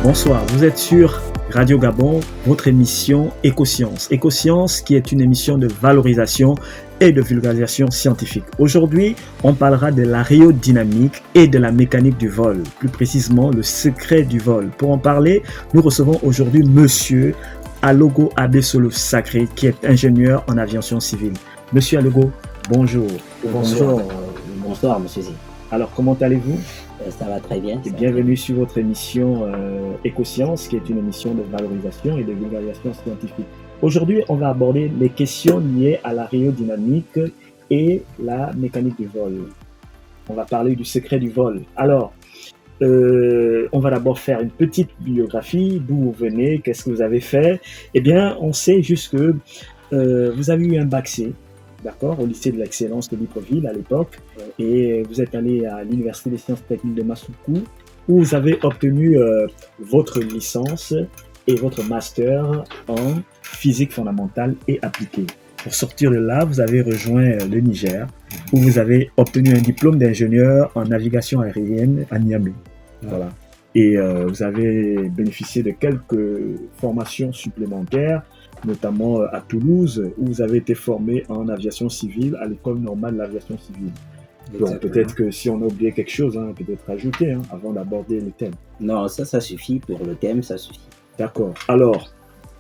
Bonsoir, vous êtes sur Radio Gabon, votre émission Écosciences. Écosciences qui est une émission de valorisation et de vulgarisation scientifique. Aujourd'hui, on parlera de l'aérodynamique et de la mécanique du vol, plus précisément le secret du vol. Pour en parler, nous recevons aujourd'hui Monsieur Alogo Abesolo Sacré, qui est ingénieur en aviation civile. Monsieur Alogo, bonjour. Bonsoir, monsieur Z. Alors, comment allez-vous? Ça va très bien. Et bienvenue sur votre émission Écosciences, qui est une émission de valorisation et de vulgarisation scientifique. Aujourd'hui, on va aborder les questions liées à l'aérodynamique et la mécanique du vol. On va parler du secret du vol. Alors, on va d'abord faire une petite biographie, d'où vous venez, qu'est-ce que vous avez fait. Eh bien, on sait juste que vous avez eu un bac C, d'accord, au lycée de l'excellence de Libreville à l'époque, et vous êtes allé à l'université des sciences techniques de Masuku, où vous avez obtenu votre licence et votre master en physique fondamentale et appliquée. Pour sortir de là, vous avez rejoint le Niger, où vous avez obtenu un diplôme d'ingénieur en navigation aérienne à Niamey. Voilà. Et vous avez bénéficié de quelques formations supplémentaires, notamment à Toulouse, où vous avez été formé en aviation civile à l'école normale de l'aviation civile. Donc peut-être que si on a oublié quelque chose, peut-être rajouter avant d'aborder le thème. Non, ça suffit pour le thème, ça suffit. D'accord. Alors,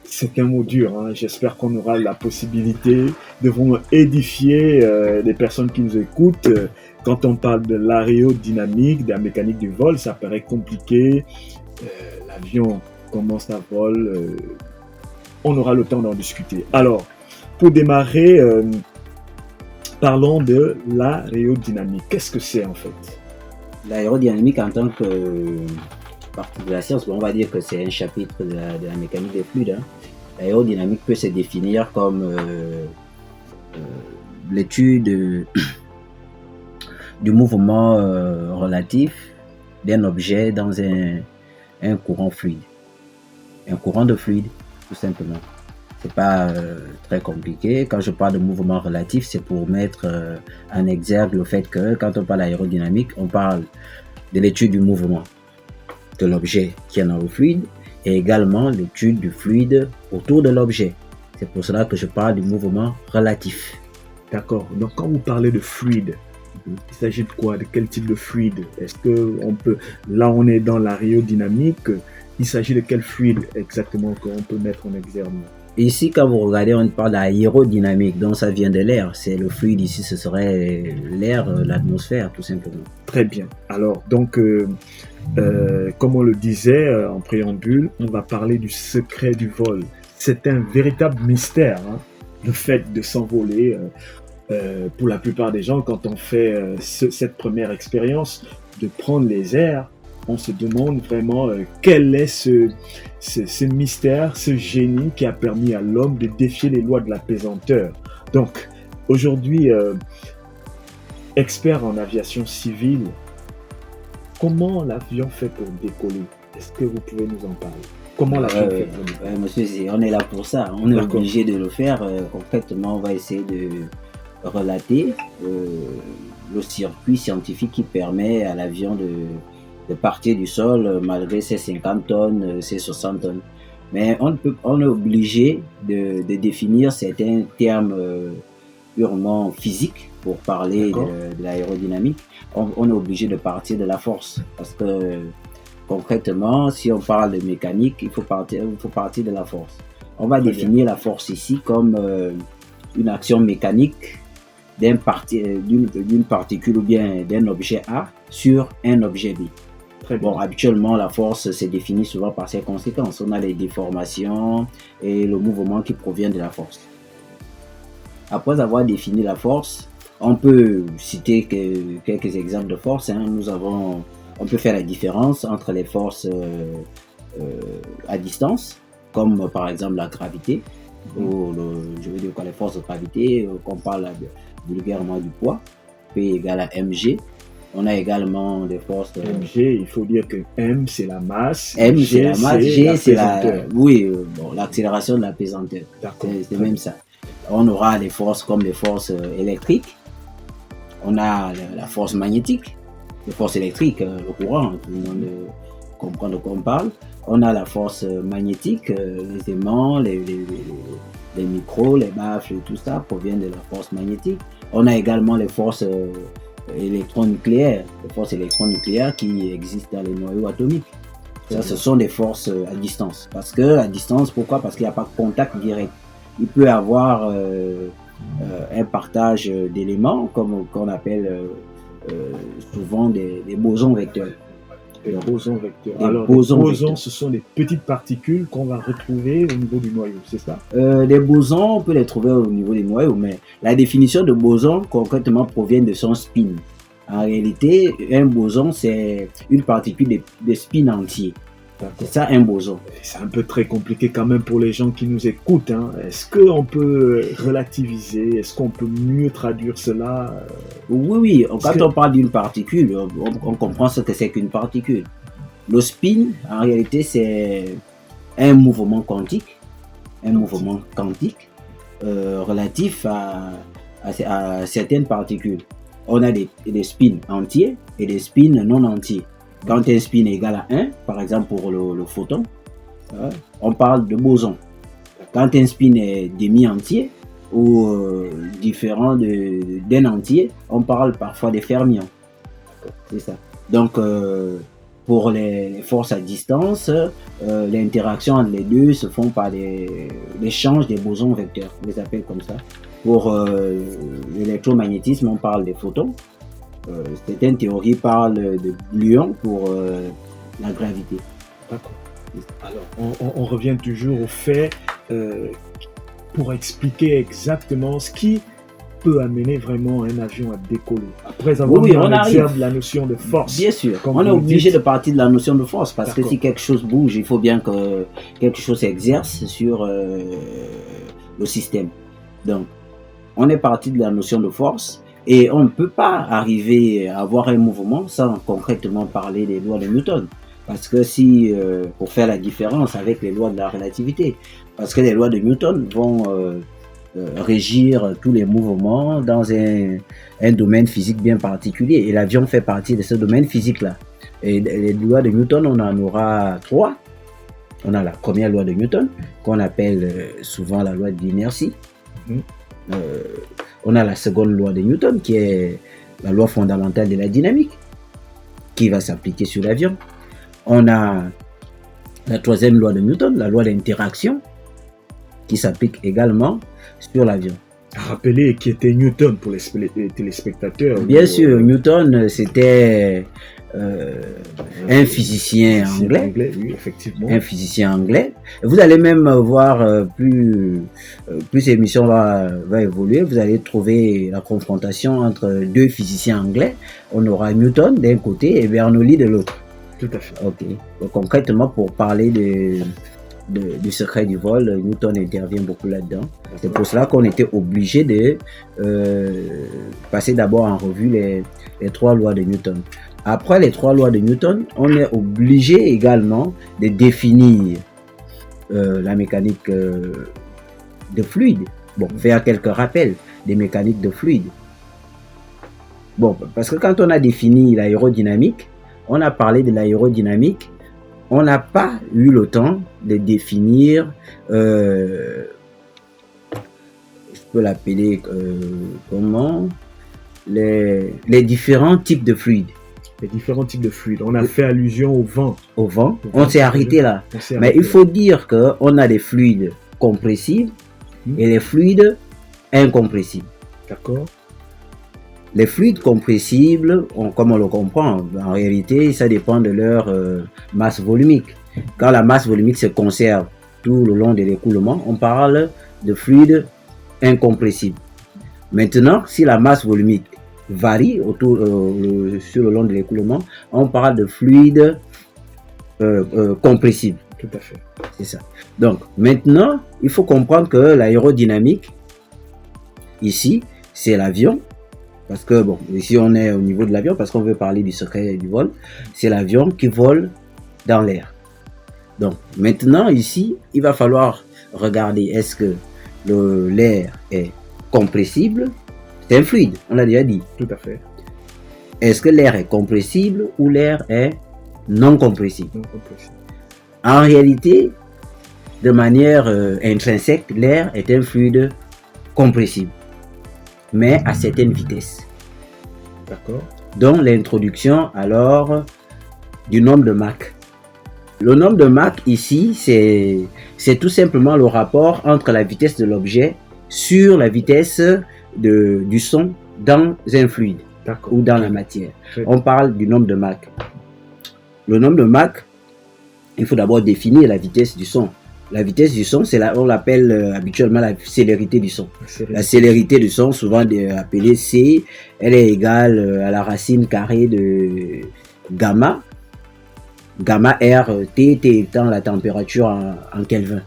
c'est un mot dur. J'espère qu'on aura la possibilité de vous édifier des personnes qui nous écoutent. Quand on parle de l'aérodynamique, de la mécanique du vol, ça paraît compliqué. L'avion commence à voler. On aura le temps d'en discuter. Alors, pour démarrer, parlons de l'aérodynamique. Qu'est-ce que c'est en fait? L'aérodynamique en tant que partie de la science, on va dire que c'est un chapitre de la mécanique des fluides. L'aérodynamique peut se définir comme l'étude du mouvement relatif d'un objet dans un courant fluide. Un courant de fluide, tout simplement. C'est pas très compliqué. Quand je parle de mouvement relatif, c'est pour mettre en exergue le fait que quand on parle d'aérodynamique, on parle de l'étude du mouvement de l'objet qui est dans le fluide et également l'étude du fluide autour de l'objet. C'est pour cela que je parle du mouvement relatif. D'accord. Donc quand vous parlez de fluide, il s'agit de quoi? De quel type de fluide? Est-ce que on peut... Là, on est dans l'aérodynamique. Il s'agit de quel fluide exactement qu'on peut mettre en exergue? Ici, quand vous regardez, on parle d'aérodynamique, donc ça vient de l'air. C'est le fluide ici, ce serait l'air, l'atmosphère, tout simplement. Très bien. Alors, donc, comme on le disait en préambule, on va parler du secret du vol. C'est un véritable mystère, le fait de s'envoler. Pour la plupart des gens, quand on fait cette première expérience de prendre les airs, on se demande vraiment quel est ce mystère, ce génie qui a permis à l'homme de défier les lois de la pesanteur. Donc, aujourd'hui, expert en aviation civile, comment l'avion fait pour décoller? Est-ce que vous pouvez nous en parler? Comment l'avion fait pour décoller? Monsieur, on est là pour ça. On est obligé de le faire. Concrètement, on va essayer de relater le circuit scientifique qui permet à l'avion de partir du sol malgré ses 50 tonnes, ses 60 tonnes. Mais on est obligé de définir certains termes purement physiques pour parler de l'aérodynamique. On est obligé de partir de la force parce que concrètement, si on parle de mécanique, il faut partir de la force. On va définir la force ici comme une action mécanique d'une particule ou bien d'un objet A sur un objet B. Bon, habituellement, la force se définit souvent par ses conséquences. On a les déformations et le mouvement qui provient de la force. Après avoir défini la force, on peut citer quelques exemples de force. On peut faire la différence entre les forces à distance, comme par exemple la gravité, ou les forces de gravité, qu'on parle vulgairement du poids, P égale à mg. On a également des forces... mg, il faut dire que m c'est la masse, m c'est la masse, g c'est la... Oui, l'accélération de la pesanteur. C'est même ça. On aura des forces comme les forces électriques. On a la force magnétique, les forces électriques, le courant, tout le monde comprendre de quoi on parle. On a la force magnétique, les aimants, les micros, les baffles, tout ça provient de la force magnétique. On a également les forces électronucléaires, qui existent dans les noyaux atomiques. Ça, ce sont des forces à distance. À distance, pourquoi? Parce qu'il n'y a pas de contact direct. Il peut y avoir un partage d'éléments, comme qu'on appelle souvent des bosons vecteurs. Des bosons vecteurs. Alors, les bosons, ce sont des petites particules qu'on va retrouver au niveau du noyau, c'est ça? Les bosons, on peut les trouver au niveau des noyaux, mais la définition de boson, concrètement, provient de son spin. En réalité, un boson, c'est une particule de spin entier. C'est ça, un boson. C'est un peu très compliqué quand même pour les gens qui nous écoutent. Hein. Est-ce qu'on peut relativiser? Est-ce qu'on peut mieux traduire cela? Oui. Quand on parle d'une particule, on comprend ce que c'est qu'une particule. Le spin, en réalité, c'est un mouvement quantique. Relatif à certaines particules. On a des spins entiers et des spins non entiers. Quand un spin est égal à 1, par exemple pour le photon, on parle de boson. Quand un spin est demi-entier ou différent d'un entier, on parle parfois des fermions. C'est ça. Donc, pour les forces à distance, l'interaction entre les deux se font par l'échange des bosons vecteurs. On les appelle comme ça. Pour l'électromagnétisme, on parle des photons. Certaines théories parlent de gluons pour la gravité. D'accord. Alors, on revient toujours au fait pour expliquer exactement ce qui peut amener vraiment un avion à décoller. Après avoir mis en exergue la notion de force. Bien sûr, on est obligé de partir de la notion de force parce que si quelque chose bouge, il faut bien que quelque chose s'exerce sur le système. Donc, on est parti de la notion de force. Et on ne peut pas arriver à avoir un mouvement sans concrètement parler des lois de Newton. Parce que pour faire la différence avec les lois de la relativité, parce que les lois de Newton vont régir tous les mouvements dans un domaine physique bien particulier. Et l'avion fait partie de ce domaine physique-là. Et les lois de Newton, on en aura 3. On a la première loi de Newton, qu'on appelle souvent la loi de l'inertie. On a la seconde loi de Newton, qui est la loi fondamentale de la dynamique, qui va s'appliquer sur l'avion. On a la troisième loi de Newton, la loi d'interaction, qui s'applique également sur l'avion. Rappelez qui était Newton pour les téléspectateurs. Bien sûr, Newton, c'était un physicien anglais. Oui, effectivement. Un physicien anglais. Vous allez même voir, plus l'émission va évoluer, vous allez trouver la confrontation entre deux physiciens anglais. On aura Newton d'un côté et Bernoulli de l'autre. Tout à fait. Ok. Donc, concrètement, pour parler du secret du vol, Newton intervient beaucoup là-dedans. C'est pour cela qu'on était obligé de passer d'abord en revue les 3 lois de Newton. Après les 3 lois de Newton, on est obligé également de définir la mécanique de fluide. Bon, faire quelques rappels des mécaniques de fluide. Bon, parce que quand on a défini l'aérodynamique, on a parlé de l'aérodynamique, on n'a pas eu le temps de définir, je peux l'appeler comment, les différents types de fluides. Les différents types de fluides. On a fait allusion au vent. Au vent. On s'est arrêté là. Mais il faut dire qu'on a des fluides compressibles et les fluides incompressibles. D'accord. Les fluides compressibles, comme on le comprend, en réalité, ça dépend de leur masse volumique. Quand la masse volumique se conserve tout le long de l'écoulement, on parle de fluides incompressibles. Maintenant, si la masse volumique varie sur le long de l'écoulement, on parle de fluides compressibles. Tout à fait. C'est ça. Donc, maintenant, il faut comprendre que l'aérodynamique, ici, c'est l'avion. Parce que, bon, ici on est au niveau de l'avion, parce qu'on veut parler du secret du vol. C'est l'avion qui vole dans l'air. Donc, maintenant, ici, il va falloir regarder, est-ce que l'air est compressible? C'est un fluide, on l'a déjà dit. Tout à fait. Est-ce que l'air est compressible ou l'air est non compressible. Non compressible. En réalité, de manière intrinsèque, l'air est un fluide compressible, mais à certaines vitesses. D'accord. Donc l'introduction alors du nombre de Mach. Le nombre de Mach ici, c'est tout simplement le rapport entre la vitesse de l'objet sur la vitesse du son dans un fluide ou dans la matière. On parle du nombre de Mach. Le nombre de Mach, il faut d'abord définir la vitesse du son. La vitesse du son, on l'appelle habituellement la célérité du son. La célérité du son, souvent appelée C, elle est égale à la racine carrée de gamma. Gamma R, T étant la température en Kelvin.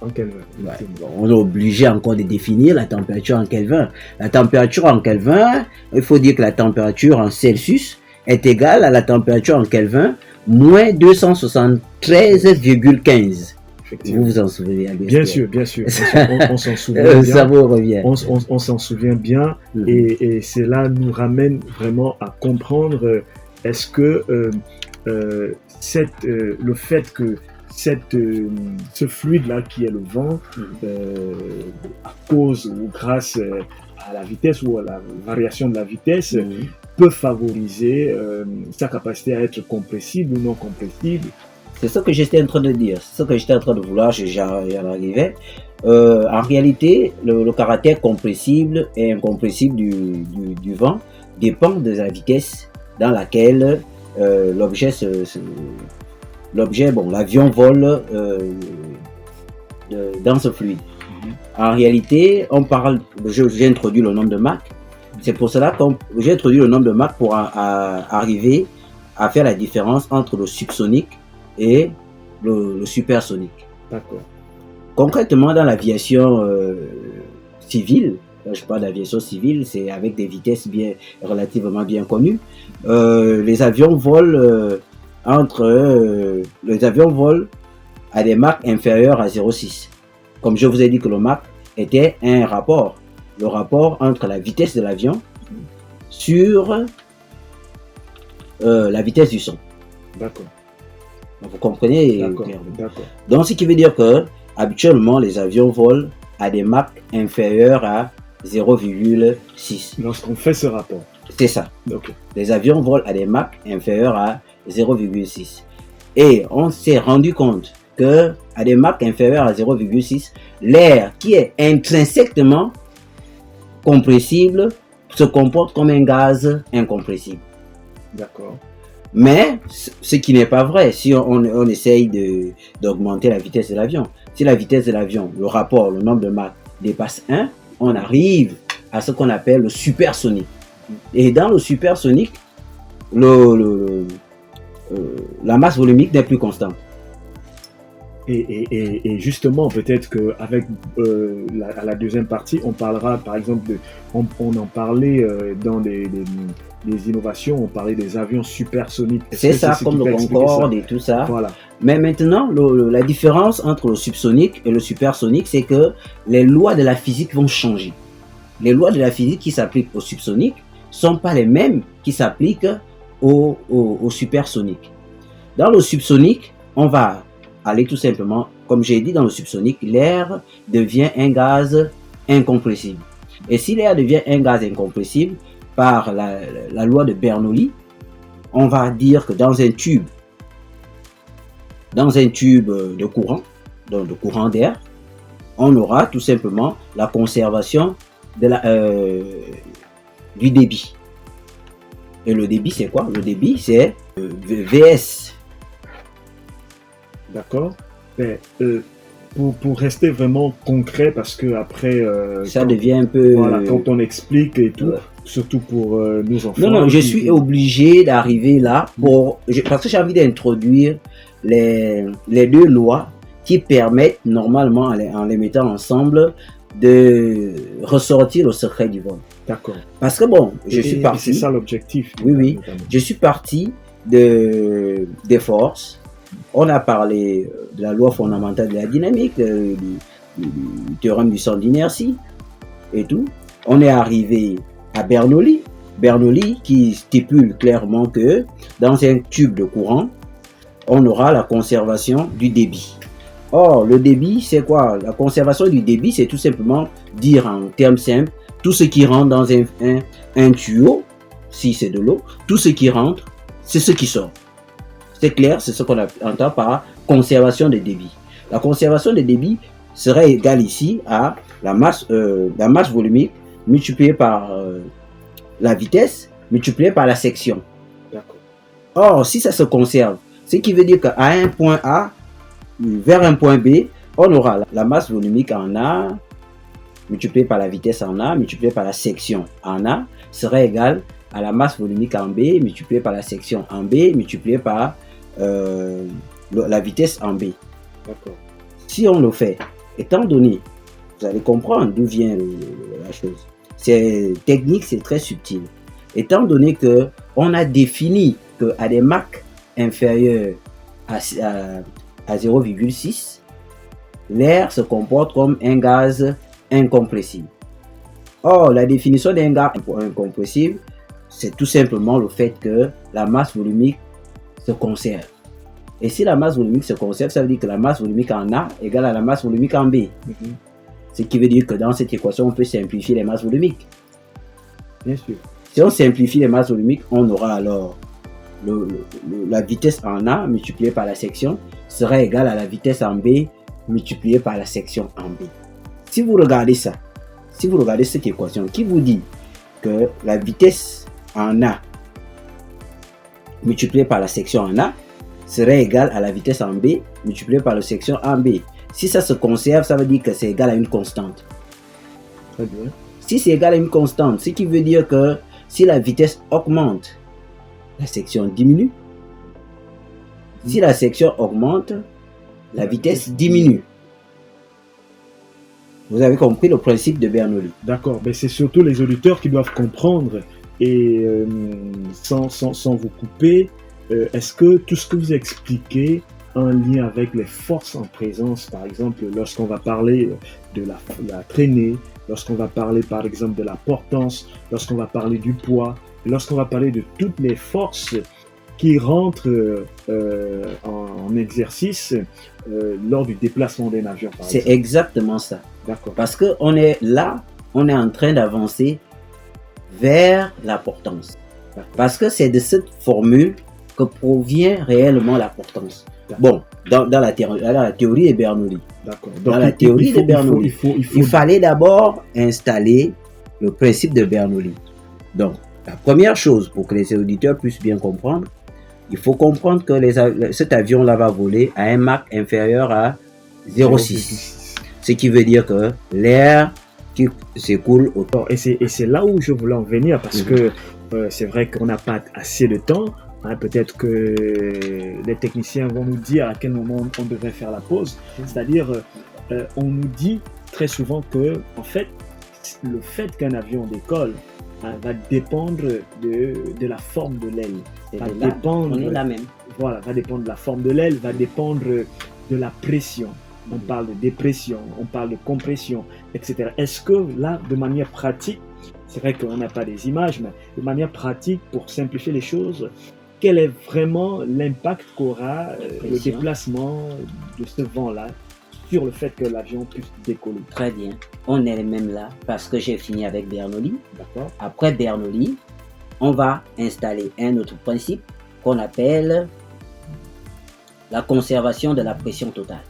En Kelvin. Ouais. On est obligé encore de définir la température en Kelvin. La température en Kelvin, il faut dire que la température en Celsius est égale à la température en Kelvin moins 273,15. Vous vous en souvenez bien sûr, bien sûr. On s'en souvient bien. Ça vous revient. On s'en souvient bien. Et cela nous ramène vraiment à comprendre est-ce que le fait que ce fluide-là qui est le vent, à cause ou grâce à la vitesse ou à la variation de la vitesse, peut favoriser sa capacité à être compressible ou non compressible. C'est ce que j'étais en train de dire, c'est ce que j'étais en train de vouloir, j'y arrivais. En réalité, le caractère compressible et incompressible du vent dépend de la vitesse dans laquelle l'avion vole dans ce fluide. En réalité, j'ai introduit le nombre de Mach. C'est pour cela que j'ai introduit le nombre de Mach pour arriver à faire la différence entre le subsonique et le supersonique. D'accord. Concrètement, dans l'aviation civile, quand je parle d'aviation civile, c'est avec des vitesses relativement bien connues. Les avions volent à des Mach inférieurs à 0,6. Comme je vous ai dit que le Mach était le rapport entre la vitesse de l'avion sur la vitesse du son. D'accord. Vous comprenez? D'accord. Donc, ce qui veut dire que habituellement, les avions volent à des Mach inférieurs à 0,6. Lorsqu'on fait ce rapport. C'est ça. Okay. Les avions volent à des Mach inférieurs à 0,6. Et on s'est rendu compte que à des Mach inférieurs à 0,6, l'air qui est intrinsèquement compressible se comporte comme un gaz incompressible. D'accord. Mais ce qui n'est pas vrai si on essaye d'augmenter la vitesse de l'avion. Si la vitesse de l'avion, le nombre de Mach dépasse 1, on arrive à ce qu'on appelle le supersonique. Et dans le supersonique, la masse volumique n'est plus constante. Et justement, peut-être qu'avec la deuxième partie, on parlera, par exemple, on en parlait dans des innovations, on parlait des avions supersoniques. C'est ça, comme le Concorde et tout ça. Voilà. Mais maintenant, la différence entre le subsonique et le supersonique, c'est que les lois de la physique vont changer. Les lois de la physique qui s'appliquent au subsonique ne sont pas les mêmes qui s'appliquent au supersonique. Dans le subsonique, on va aller tout simplement, comme j'ai dit, dans le subsonique, l'air devient un gaz incompressible. Et si l'air devient un gaz incompressible, par la loi de Bernoulli, on va dire que dans un tube de courant, donc de courant d'air, on aura tout simplement la conservation du débit. Et le débit, c'est quoi? Le débit, c'est VS. D'accord. Mais pour rester vraiment concret, parce que après ça devient un peu... Voilà, quand on explique et tout, surtout pour nos enfants. Non, je suis obligé d'arriver là parce que j'ai envie d'introduire les deux lois qui permettent normalement, en les mettant ensemble, de ressortir le secret du vol. D'accord. Parce que bon, je suis parti... C'est ça l'objectif. Oui. Je suis parti des forces. On a parlé de la loi fondamentale de la dynamique, du théorème du centre d'inertie et tout. On est arrivé à Bernoulli qui stipule clairement que dans un tube de courant, on aura la conservation du débit. Or, le débit, c'est quoi? La conservation du débit, c'est tout simplement dire en termes simples, tout ce qui rentre dans un tuyau, si c'est de l'eau, tout ce qui rentre, c'est ce qui sort. C'est clair, c'est ce qu'on entend par conservation de débit. La conservation de débit serait égale ici à la masse volumique multipliée par la vitesse multipliée par la section. D'accord. Or, si ça se conserve, ce qui veut dire qu'à un point A vers un point B, on aura la masse volumique en A multipliée par la vitesse en A multipliée par la section en A serait égale à la masse volumique en B multipliée par la section en B multipliée par la vitesse en B. D'accord. Si on le fait, étant donné, vous allez comprendre d'où vient la chose. C'est technique, c'est très subtil. Étant donné que on a défini qu'à des Mach inférieurs à 0,6, l'air se comporte comme un gaz incompressible. Or, la définition d'un gaz incompressible, c'est tout simplement le fait que la masse volumique se conserve. Et si la masse volumique se conserve, ça veut dire que la masse volumique en A égale à la masse volumique en B. Ce qui veut dire que dans cette équation, on peut simplifier les masses volumiques. Bien sûr. Si on simplifie les masses volumiques, on aura alors la vitesse en A multipliée par la section sera égale à la vitesse en B multipliée par la section en B. Si vous regardez ça, si vous regardez cette équation qui vous dit que la vitesse en A multipliée par la section en A serait égale à la vitesse en B multipliée par la section en B. Si ça se conserve, ça veut dire que c'est égal à une constante. Très bien. Si c'est égal à une constante, ce qui veut dire que si la vitesse augmente, la section diminue. Si la section augmente, la vitesse diminue. Vous avez compris le principe de Bernoulli. D'accord, mais c'est surtout les auditeurs qui doivent comprendre. Et sans vous couper, est-ce que tout ce que vous expliquez en lien avec les forces en présence, par exemple, lorsqu'on va parler de la traînée, lorsqu'on va parler par exemple de la portance, lorsqu'on va parler du poids, lorsqu'on va parler de toutes les forces qui rentrent en exercice lors du déplacement d'un avion, par exemple. C'est exactement ça. D'accord. Parce qu'on est là, on est en train d'avancer vers la portance. Parce que c'est de cette formule que provient réellement la portance. Bon, dans la théorie de Bernoulli. D'accord. Dans la théorie de Bernoulli, il fallait d'abord installer le principe de Bernoulli. Donc, la première chose, pour que les auditeurs puissent bien comprendre, il faut comprendre que cet avion-là va voler à un Mach inférieur à 0,6. Ce qui veut dire que l'air qui s'écoule autour. Et c'est là où je voulais en venir, parce que c'est vrai qu'on n'a pas assez de temps. Hein, peut-être que les techniciens vont nous dire à quel moment on devrait faire la pause. C'est-à-dire, on nous dit très souvent que, en fait, le fait qu'un avion décolle va dépendre de la forme de l'aile. On est là même. Voilà, va dépendre de la forme de l'aile, va dépendre de la pression. On parle de dépression, on parle de compression, etc. Est-ce que là, de manière pratique, c'est vrai qu'on n'a pas des images, mais de manière pratique, pour simplifier les choses, quel est vraiment l'impact qu'aura le déplacement de ce vent-là sur le fait que l'avion puisse décoller? Très bien. On est même là parce que j'ai fini avec Bernoulli. D'accord. Après Bernoulli, on va installer un autre principe qu'on appelle la conservation de la pression totale.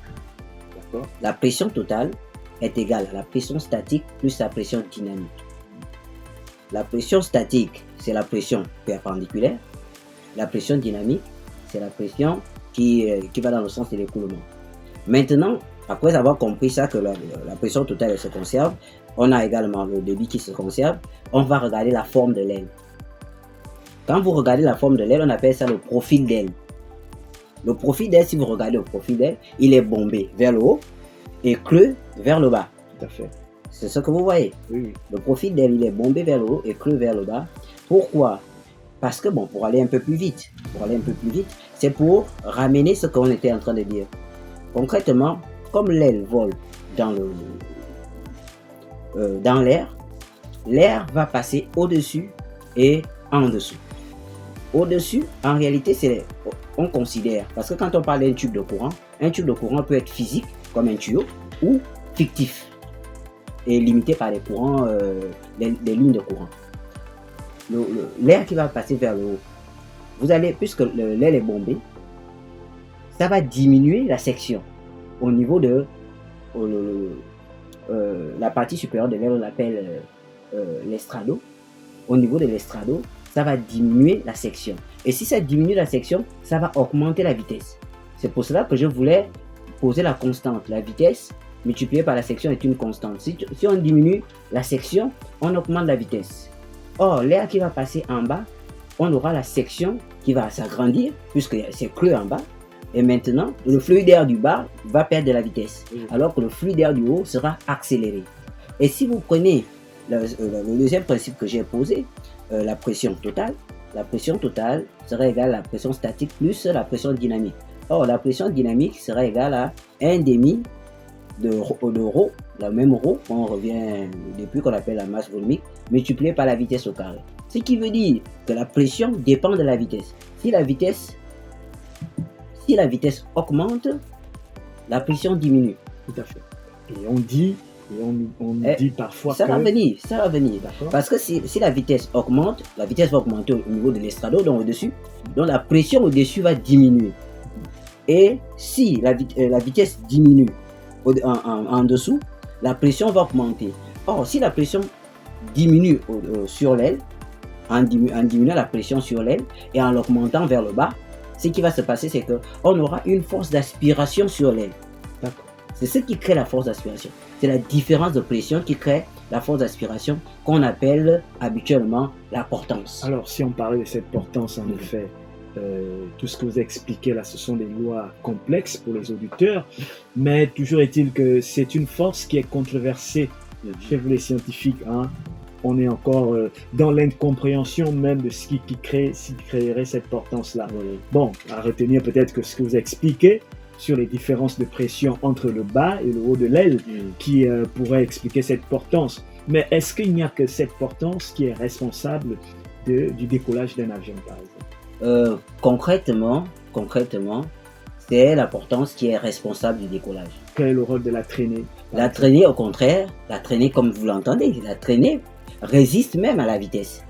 D'accord. La pression totale est égale à la pression statique plus la pression dynamique. La pression statique, c'est la pression perpendiculaire. La pression dynamique, c'est la pression qui va dans le sens de l'écoulement. Maintenant, après avoir compris ça, que la pression totale elle se conserve, on a également le débit qui se conserve, on va regarder la forme de l'aile. Quand vous regardez la forme de l'aile, on appelle ça le profil d'aile. Le profil d'aile, si vous regardez le profil d'aile, il est bombé vers le haut et creux vers le bas. Tout à fait. C'est ce que vous voyez. Oui. Le profil d'aile, il est bombé vers le haut et creux vers le bas. Pourquoi? Parce que, pour aller un peu plus vite, c'est pour ramener ce qu'on était en train de dire. Concrètement, comme l'aile vole dans l'air, l'air va passer au-dessus et en dessous. Au-dessus, en réalité, c'est on considère, parce que quand on parle d'un tube de courant, un tube de courant peut être physique, comme un tuyau, ou fictif, et limité par les courants, les lignes de courant. L'air qui va passer vers le haut, vous allez, puisque l'aile est bombée, ça va diminuer la section au niveau de la partie supérieure de l'aile, on l'appelle l'estrado. Au niveau de l'estrado, ça va diminuer la section. Et si ça diminue la section, ça va augmenter la vitesse. C'est pour cela que je voulais poser la constante. La vitesse multipliée par la section est une constante. Si on diminue la section, on augmente la vitesse. Or, l'air qui va passer en bas, on aura la section qui va s'agrandir, puisque c'est creux en bas. Et maintenant, le flux d'air du bas va perdre de la vitesse, alors que le flux d'air du haut sera accéléré. Et si vous prenez le deuxième principe que j'ai posé, la pression totale serait égale à la pression statique plus la pression dynamique. Or, la pression dynamique sera égale à 1,5 de ρ, la même ρ, on revient depuis qu'on appelle la masse volumique, multiplié par la vitesse au carré. Ce qui veut dire que la pression dépend de la vitesse. Si la vitesse augmente, la pression diminue. Tout à fait. Et on dit parfois ça va venir. Parce que si la vitesse augmente, la vitesse va augmenter au niveau de l'estrado, donc au-dessus. Donc la pression au-dessus va diminuer. Et si la vitesse diminue en dessous, la pression va augmenter. Or, si la pression diminue sur l'aile, en diminuant la pression sur l'aile et en l'augmentant vers le bas, ce qui va se passer, c'est qu'on aura une force d'aspiration sur l'aile. D'accord. C'est ce qui crée la force d'aspiration. C'est la différence de pression qui crée la force d'aspiration qu'on appelle habituellement la portance. Alors, si on parlait de cette portance, en effet, tout ce que vous expliquez là, ce sont des lois complexes pour les auditeurs, mais toujours est-il que c'est une force qui est controversée chez vous les scientifiques. Hein. On est encore dans l'incompréhension même de ce qui créerait cette portance-là. Oui. Bon, à retenir peut-être que ce que vous expliquez sur les différences de pression entre le bas et le haut de l'aile qui pourrait expliquer cette portance. Mais est-ce qu'il n'y a que cette portance qui est responsable du décollage d'un avion, par exemple? Concrètement, c'est la portance qui est responsable du décollage. Quel est le rôle de la traînée? La traînée, au contraire, comme vous l'entendez, la traînée résiste même à la vitesse.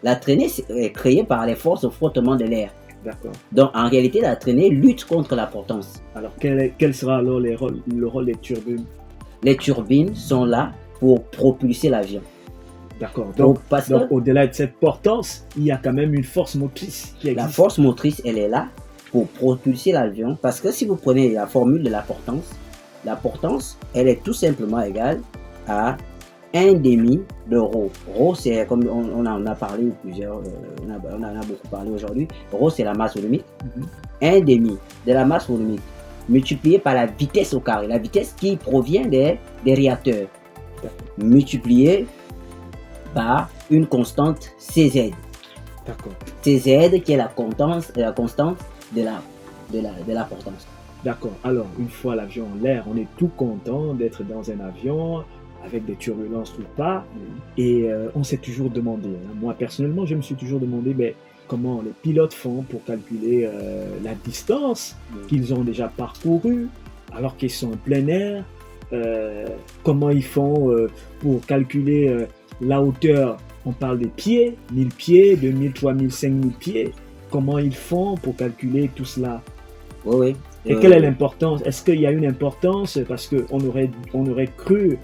La traînée est créée par les forces au frottement de l'air. D'accord. Donc en réalité, la traînée lutte contre la portance. Alors quel sera alors le rôle des turbines? Les turbines sont là pour propulser l'avion. D'accord. Donc au-delà de cette portance, il y a quand même une force motrice qui existe. La force motrice, elle est là pour propulser l'avion. Parce que si vous prenez la formule de la portance, elle est tout simplement égale à 1,5 de ρ. ρ, c'est comme on en a parlé plusieurs, on en a beaucoup parlé aujourd'hui. ρ, c'est la masse volumique. 1,5 de la masse volumique multiplié par la vitesse au carré, la vitesse qui provient des réacteurs, multiplié par une constante Cz. D'accord. Cz qui est la constante de la portance. D'accord. Alors, une fois l'avion en l'air, on est tout content d'être dans un avion avec des turbulences ou pas. Et on s'est toujours demandé, moi personnellement, je me suis toujours demandé comment les pilotes font pour calculer la distance qu'ils ont déjà parcourue alors qu'ils sont en plein air. Comment ils font pour calculer la hauteur, on parle des pieds, 1000 pieds, 2000, 3000, 5000 pieds. Comment ils font pour calculer tout cela? Oui. Et quelle est l'importance? Est-ce qu'il y a une importance? Parce qu'on aurait cru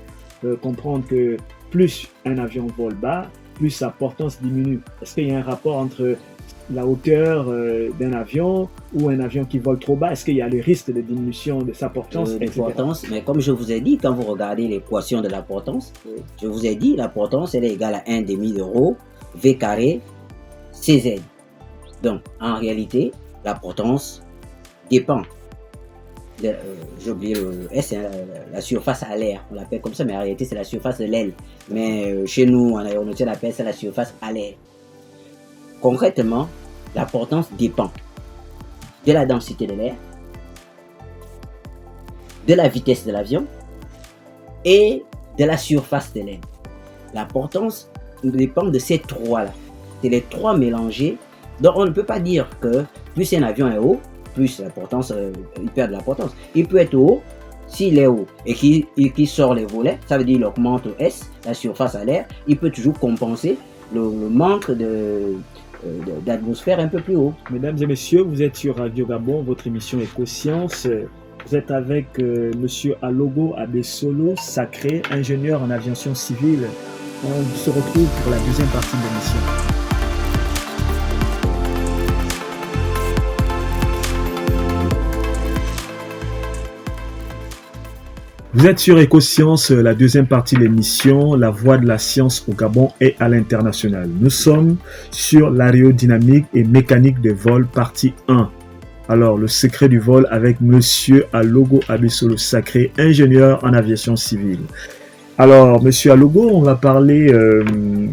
comprendre que plus un avion vole bas, plus sa portance diminue. Est-ce qu'il y a un rapport entre la hauteur d'un avion ou un avion qui vole trop bas? Est-ce qu'il y a le risque de diminution de sa portance, mais comme je vous ai dit, quand vous regardez l'équation de la portance, je vous ai dit, la portance elle est égale à 1,5 de ρ V carré Cz. Donc, en réalité, la portance dépend. J'ai oublié le S, la surface à l'air, on l'appelle comme ça, mais en réalité c'est la surface de l'aile. Mais chez nous, en aéronautique, on appelle ça la surface à l'air. Concrètement, la portance dépend de la densité de l'air, de la vitesse de l'avion et de la surface de l'aile. La portance dépend de ces trois-là. C'est les trois mélangés. Donc on ne peut pas dire que plus un avion est haut, plus l'importance, il perd de l'importance. Il peut être haut, s'il est haut et qu'il sort les volets, ça veut dire qu'il augmente S, la surface à l'air, il peut toujours compenser le manque d'atmosphère un peu plus haut. Mesdames et messieurs, vous êtes sur Radio Gabon, votre émission Éco-Sciences. Vous êtes avec Monsieur Alogo Abesolo Sacré, ingénieur en aviation civile. On se retrouve pour la deuxième partie de l'émission. Vous êtes sur Éco-Sciences, la deuxième partie de l'émission, la voix de la science au Gabon et à l'international. Nous sommes sur l'aérodynamique et mécanique des vols, partie 1. Alors, le secret du vol avec Monsieur Alogo Abesolo Sacré, ingénieur en aviation civile. Alors, Monsieur Alogo, on va parler,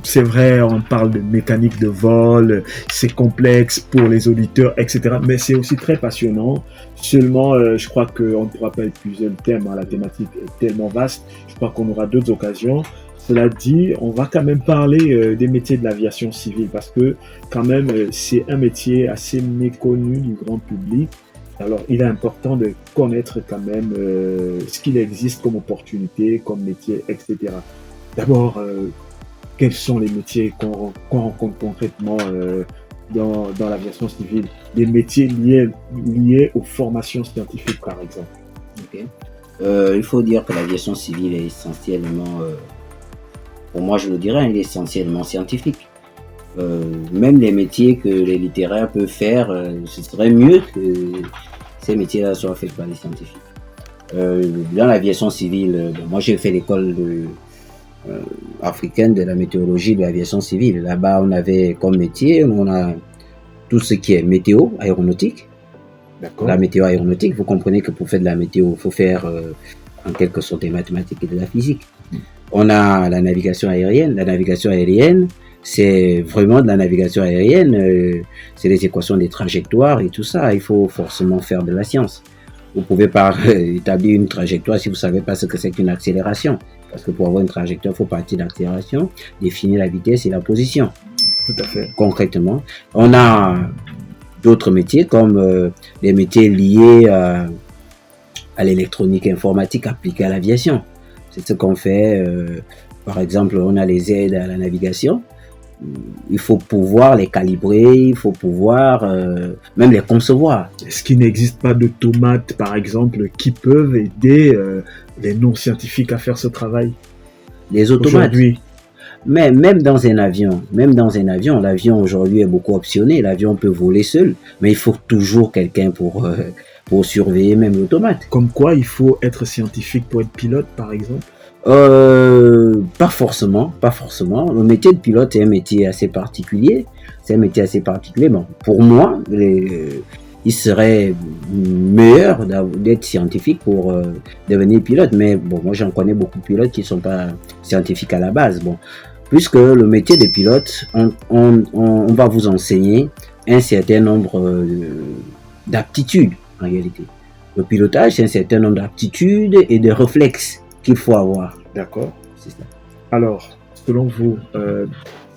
c'est vrai, on parle de mécanique de vol, c'est complexe pour les auditeurs, etc. Mais c'est aussi très passionnant. Seulement, je crois qu'on ne pourra pas épuiser le thème, hein, la thématique est tellement vaste. Je crois qu'on aura d'autres occasions. Cela dit, on va quand même parler des métiers de l'aviation civile parce que quand même, c'est un métier assez méconnu du grand public. Alors, il est important de connaître quand même ce qu'il existe comme opportunité, comme métier, etc. D'abord, quels sont les métiers qu'on rencontre concrètement dans l'aviation civile? Des métiers liés aux formations scientifiques, par exemple. Okay. Il faut dire que l'aviation civile est essentiellement, pour moi je le dirais, elle est essentiellement scientifique. Même les métiers que les littéraires peuvent faire, ce serait mieux que ces métiers-là soient faits par les scientifiques. Dans l'aviation civile, moi j'ai fait l'école africaine de la météorologie de l'aviation civile. Là-bas, on avait comme métier, on a tout ce qui est météo aéronautique. D'accord. La météo aéronautique, vous comprenez que pour faire de la météo, il faut faire en quelque sorte des mathématiques et de la physique. On a la navigation aérienne. La navigation aérienne, c'est vraiment de la navigation aérienne, c'est les équations des trajectoires et tout ça. Il faut forcément faire de la science. Vous pouvez pas établir une trajectoire si vous savez pas ce que c'est qu'une accélération. Parce que pour avoir une trajectoire, il faut partir d'accélération, définir la vitesse et la position. Tout à fait. Concrètement, on a d'autres métiers comme les métiers liés à l'électronique informatique appliquée à l'aviation. C'est ce qu'on fait. Par exemple, on a les aides à la navigation. Il faut pouvoir les calibrer, il faut pouvoir même les concevoir. Est-ce qu'il n'existe pas d'automates, par exemple, qui peuvent aider les non-scientifiques à faire ce travail? Les automates. Mais même dans un avion, l'avion aujourd'hui est beaucoup optionné. L'avion peut voler seul, mais il faut toujours quelqu'un pour surveiller même l'automate. Comme quoi, il faut être scientifique pour être pilote, par exemple? Pas forcément. Le métier de pilote est un métier assez particulier. Bon, pour moi, il serait meilleur d'être scientifique pour devenir pilote. Mais bon, moi j'en connais beaucoup de pilotes qui ne sont pas scientifiques à la base. Bon, puisque le métier de pilote, on va vous enseigner un certain nombre d'aptitudes en réalité. Le pilotage, c'est un certain nombre d'aptitudes et de réflexes qu'il faut avoir. D'accord. C'est ça. Alors, selon vous,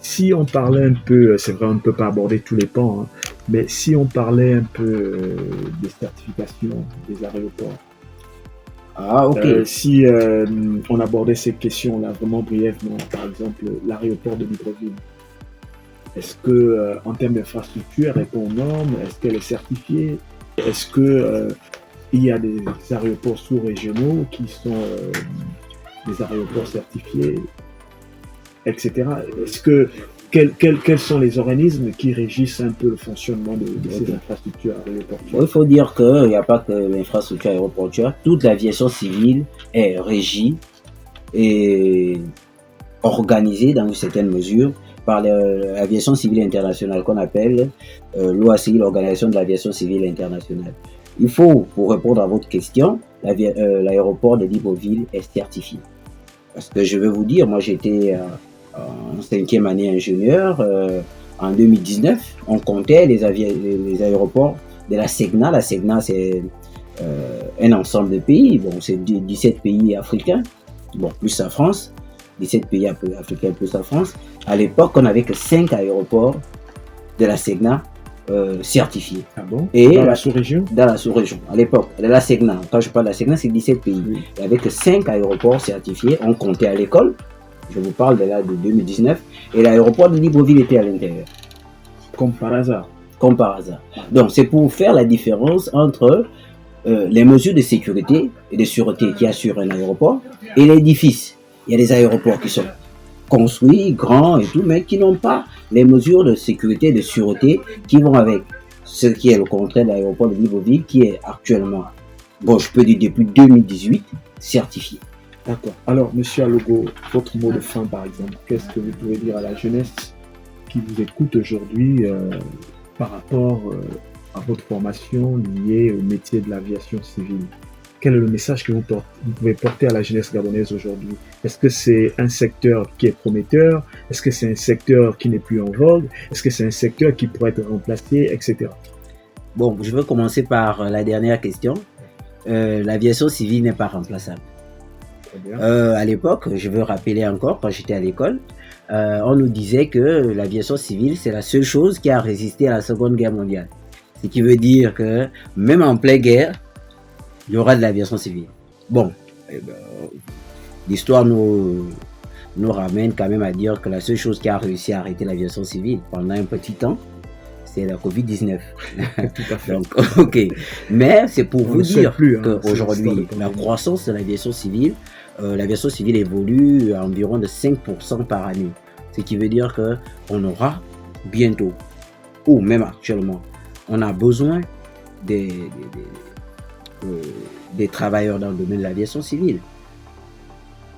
si on parlait un peu, c'est vrai, on ne peut pas aborder tous les pans, hein, mais si on parlait un peu des certifications des aéroports, si on abordait ces questions-là vraiment brièvement, par exemple, l'aéroport de Libreville, est-ce que, en termes d'infrastructure, elle répond aux normes? Est-ce qu'elle est certifiée? Est-ce que il y a des aéroports sous-régionaux qui sont des aéroports certifiés, etc. Est-ce que quels sont les organismes qui régissent un peu le fonctionnement de ces infrastructures aéroportuaires? Il faut dire qu'il n'y a pas que l'infrastructure aéroportuaire. Toute l'aviation civile est régie et organisée dans une certaine mesure par l'aviation civile internationale qu'on appelle l'OACI, l'Organisation de l'aviation civile internationale. Il faut, pour répondre à votre question, l'aéroport de Libreville est certifié. Parce que je vais vous dire, moi j'étais en 5e année ingénieur, en 2019, on comptait les aéroports de la SEGNA. La SEGNA, c'est un ensemble de pays, bon, c'est 17 pays africains, bon, plus la France, 17 pays africains plus la France. À l'époque, on n'avait que 5 aéroports de la SEGNA certifiés. Ah bon? Et dans la sous-région? Dans la sous-région. À l'époque, la SECNA, quand je parle de la SECNA, c'est 17 pays. Oui. Il n'y avait que 5 aéroports certifiés. On comptait à l'école. Je vous parle de là de 2019. Et l'aéroport de Libreville était à l'intérieur. Comme par hasard. Comme par hasard. Donc, c'est pour faire la différence entre les mesures de sécurité et de sûreté qui assurent un aéroport et l'édifice. Il y a des aéroports qui sont construits, grands et tout, mais qui n'ont pas les mesures de sécurité et de sûreté qui vont avec. Ce qui est le contraire de l'aéroport de Libreville, qui est actuellement, bon, je peux dire depuis 2018, certifié. D'accord. Alors, Monsieur Alogo, votre mot de fin, par exemple, qu'est-ce que vous pouvez dire à la jeunesse qui vous écoute aujourd'hui par rapport à votre formation liée au métier de l'aviation civile? Quel est le message que vous pouvez porter à la jeunesse gabonaise aujourd'hui? Est-ce que c'est un secteur qui est prometteur? Est-ce que c'est un secteur qui n'est plus en vogue? Est-ce que c'est un secteur qui pourrait être remplacé, etc.? Bon, je vais commencer par la dernière question. L'aviation civile n'est pas remplaçable. À l'époque, je veux rappeler encore, quand j'étais à l'école, on nous disait que l'aviation civile, c'est la seule chose qui a résisté à la Seconde Guerre mondiale. Ce qui veut dire que même en pleine guerre, il y aura de l'aviation civile. Bon, l'histoire nous ramène quand même à dire que la seule chose qui a réussi à arrêter l'aviation civile pendant un petit temps, c'est la Covid-19. Tout à fait. Donc, ok. Mais c'est pour vous dire qu'aujourd'hui, la croissance de l'aviation civile évolue à environ de 5% par année. Ce qui veut dire qu'on aura bientôt, ou même actuellement, on a besoin des travailleurs dans le domaine de l'aviation civile,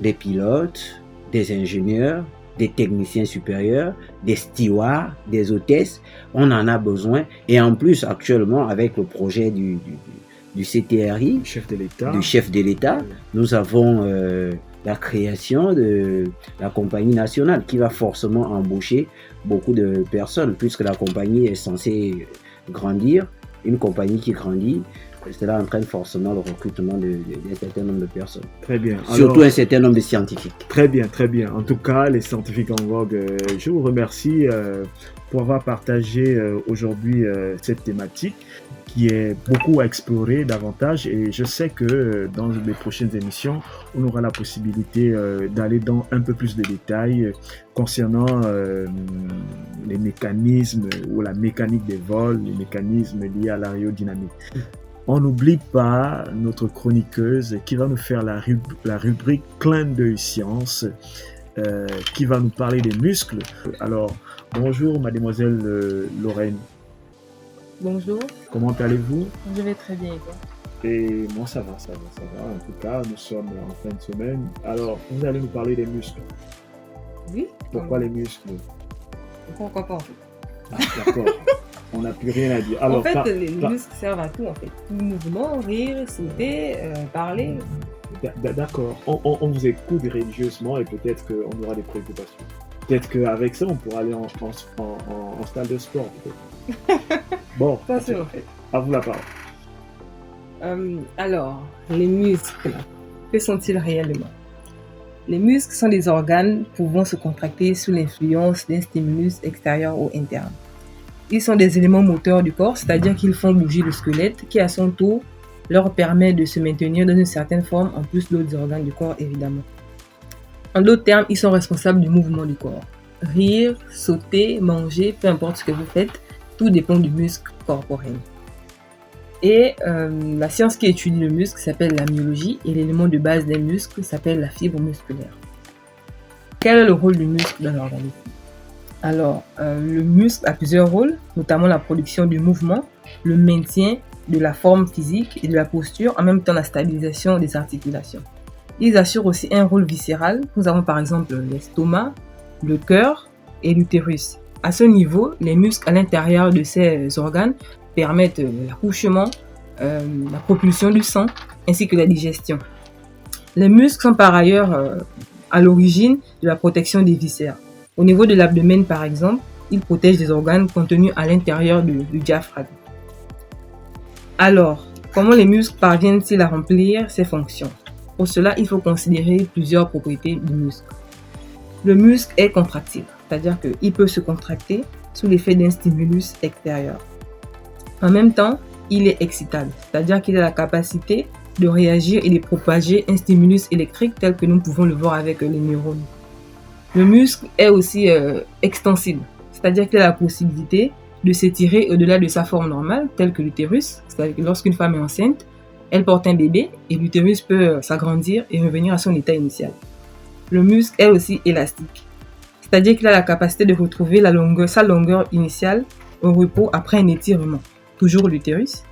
des pilotes, des ingénieurs, des techniciens supérieurs, des stewards, des hôtesses. On en a besoin. Et en plus, actuellement, avec le projet du CTRI, du chef de l'État, nous avons la création de la compagnie nationale qui va forcément embaucher beaucoup de personnes, puisque la compagnie est censée grandir. Une compagnie qui grandit, cela entraîne forcément le recrutement d'un certain nombre de personnes. Très bien. Surtout un certain nombre de scientifiques. Très bien, très bien. En tout cas, les scientifiques en vogue, je vous remercie pour avoir partagé aujourd'hui cette thématique qui est beaucoup à explorer davantage, et je sais que dans les prochaines émissions, on aura la possibilité d'aller dans un peu plus de détails concernant les mécanismes ou la mécanique des vols, les mécanismes liés à l'aérodynamique. On n'oublie pas notre chroniqueuse qui va nous faire la rubrique Clin d'œil science, qui va nous parler des muscles. Alors, bonjour mademoiselle Lorraine. Bonjour. Comment allez-vous? Je vais très bien et toi? Et moi ça va. En tout cas, nous sommes en fin de semaine. Alors, vous allez nous parler des muscles. Oui. Pourquoi les muscles? Pourquoi pas en fait? Ah, d'accord. On n'a plus rien à dire. Alors, en fait, les muscles servent à tout en fait. Tout mouvement, rire, sauter, parler. D'accord. On vous écoute religieusement et peut-être qu'on aura des préoccupations. Peut-être qu'avec ça, on pourra aller en salle de sport. Peut-être. Bon, pas sûr en fait. À vous la parole. Alors, les muscles, que sont-ils réellement? Les muscles sont des organes pouvant se contracter sous l'influence d'un stimulus extérieur ou interne. Ils sont des éléments moteurs du corps, c'est-à-dire qu'ils font bouger le squelette, qui à son tour leur permet de se maintenir dans une certaine forme, en plus d'autres organes du corps évidemment. En d'autres termes, ils sont responsables du mouvement du corps. Rire, sauter, manger, peu importe ce que vous faites, tout dépend du muscle corporel. Et la science qui étudie le muscle s'appelle la myologie, et l'élément de base des muscles s'appelle la fibre musculaire. Quel est le rôle du muscle dans l'organisme? Alors, le muscle a plusieurs rôles, notamment la production du mouvement, le maintien de la forme physique et de la posture, en même temps la stabilisation des articulations. Ils assurent aussi un rôle viscéral. Nous avons par exemple l'estomac, le cœur et l'utérus. À ce niveau, les muscles à l'intérieur de ces organes permettent l'accouchement, la propulsion du sang ainsi que la digestion. Les muscles sont par ailleurs à l'origine de la protection des viscères. Au niveau de l'abdomen par exemple, ils protègent les organes contenus à l'intérieur du diaphragme. Alors, comment les muscles parviennent-ils à remplir ces fonctions? Pour cela, il faut considérer plusieurs propriétés du muscle. Le muscle est contractile, c'est-à-dire qu'il peut se contracter sous l'effet d'un stimulus extérieur. En même temps, il est excitable, c'est-à-dire qu'il a la capacité de réagir et de propager un stimulus électrique tel que nous pouvons le voir avec les neurones. Le muscle est aussi extensible, c'est-à-dire qu'il a la possibilité de s'étirer au-delà de sa forme normale, telle que l'utérus. C'est-à-dire que lorsqu'une femme est enceinte, elle porte un bébé et l'utérus peut s'agrandir et revenir à son état initial. Le muscle est aussi élastique, c'est-à-dire qu'il a la capacité de retrouver sa longueur initiale au repos après un étirement, toujours l'utérus.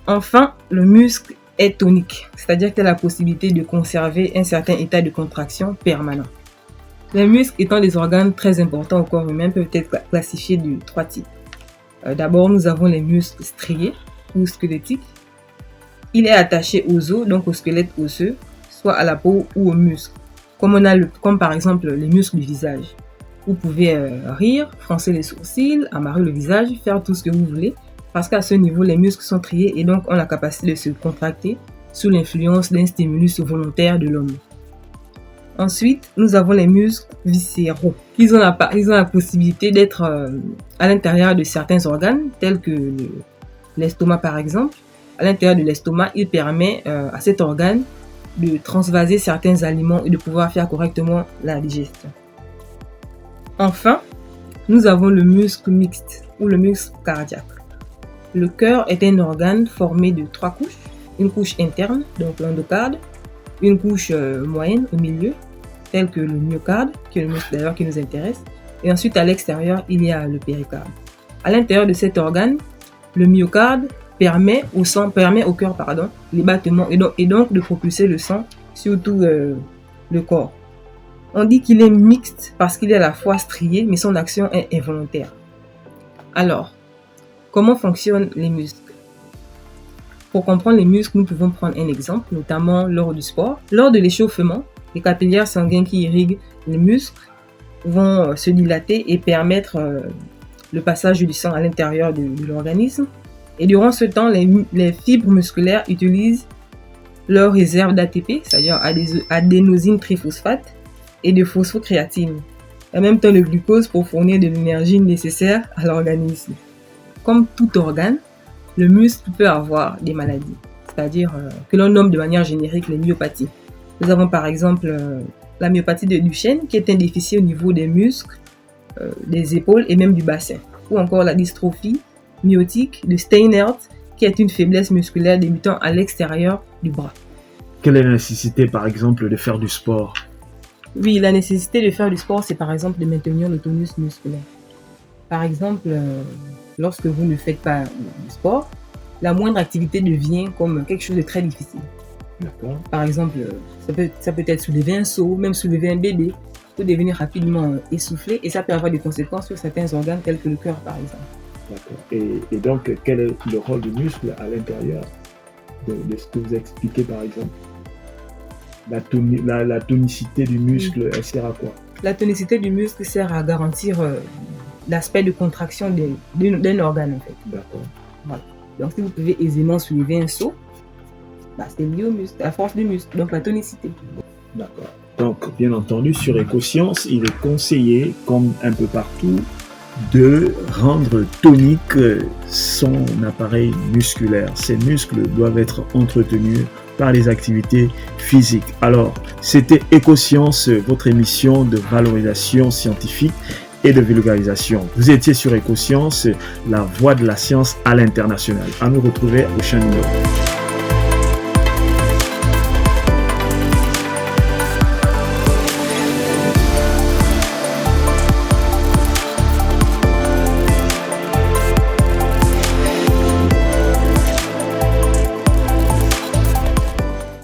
Enfin, le muscle est tonique, c'est-à-dire qu'il a la possibilité de conserver un certain état de contraction permanent. Les muscles étant des organes très importants au corps humain peuvent être classifiés de 3 types. D'abord, nous avons les muscles striés ou squelettiques. Il est attaché aux os, donc au squelette osseux, soit à la peau ou aux muscles, comme par exemple les muscles du visage. Vous pouvez rire, froncer les sourcils, amarrer le visage, faire tout ce que vous voulez, parce qu'à ce niveau, les muscles sont triés et donc ont la capacité de se contracter sous l'influence d'un stimulus volontaire de l'homme. Ensuite, nous avons les muscles viscéraux. Ils ont la possibilité d'être à l'intérieur de certains organes, tels que l'estomac par exemple. À l'intérieur de l'estomac, il permet à cet organe de transvaser certains aliments et de pouvoir faire correctement la digestion. Enfin, nous avons le muscle mixte ou le muscle cardiaque. Le cœur est un organe formé de 3 couches. Une couche interne, donc l'endocarde, une couche moyenne au milieu, telle que le myocarde, qui est le muscle d'ailleurs qui nous intéresse, et ensuite à l'extérieur, il y a le péricarde. À l'intérieur de cet organe, le myocarde permet au cœur les battements et donc de propulser le sang sur tout le corps. On dit qu'il est mixte parce qu'il est à la fois strié, mais son action est involontaire. Alors, comment fonctionnent les muscles? Pour comprendre les muscles, nous pouvons prendre un exemple, notamment lors du sport. Lors de l'échauffement, les capillaires sanguins qui irriguent les muscles vont se dilater et permettre le passage du sang à l'intérieur de l'organisme. Et durant ce temps, les fibres musculaires utilisent leur réserve d'ATP, c'est-à-dire adénosine triphosphate, et de phosphocréatine. En même temps, le glucose pour fournir de l'énergie nécessaire à l'organisme. Comme tout organe, le muscle peut avoir des maladies, c'est-à-dire que l'on nomme de manière générique les myopathies. Nous avons par exemple la myopathie de Duchenne, qui est un déficit au niveau des muscles, des épaules et même du bassin. Ou encore la dystrophie myotique de Steinert, qui est une faiblesse musculaire débutant à l'extérieur du bras. Quelle est la nécessité par exemple de faire du sport? Oui, la nécessité de faire du sport, c'est par exemple de maintenir le tonus musculaire. Par exemple, lorsque vous ne faites pas du sport, la moindre activité devient comme quelque chose de très difficile. D'accord. Par exemple, ça peut être soulever un seau, même soulever un bébé, peut devenir rapidement essoufflé et ça peut avoir des conséquences sur certains organes tels que le cœur par exemple. D'accord. Et donc, quel est le rôle du muscle à l'intérieur de ce que vous expliquez par exemple? La tonicité du muscle, elle sert à quoi? La tonicité du muscle sert à garantir l'aspect de contraction d'un organe en fait. D'accord. Voilà. Donc si vous pouvez aisément soulever un seau, c'est lié au muscle, à la force du muscle, donc la tonicité. D'accord. Donc bien entendu, sur Écosciences, il est conseillé, comme un peu partout, de rendre tonique son appareil musculaire. Ces muscles doivent être entretenus par les activités physiques. Alors, c'était Écosciences, votre émission de valorisation scientifique et de vulgarisation. Vous étiez sur Écosciences, la voix de la science à l'international. À nous retrouver au prochain numéro.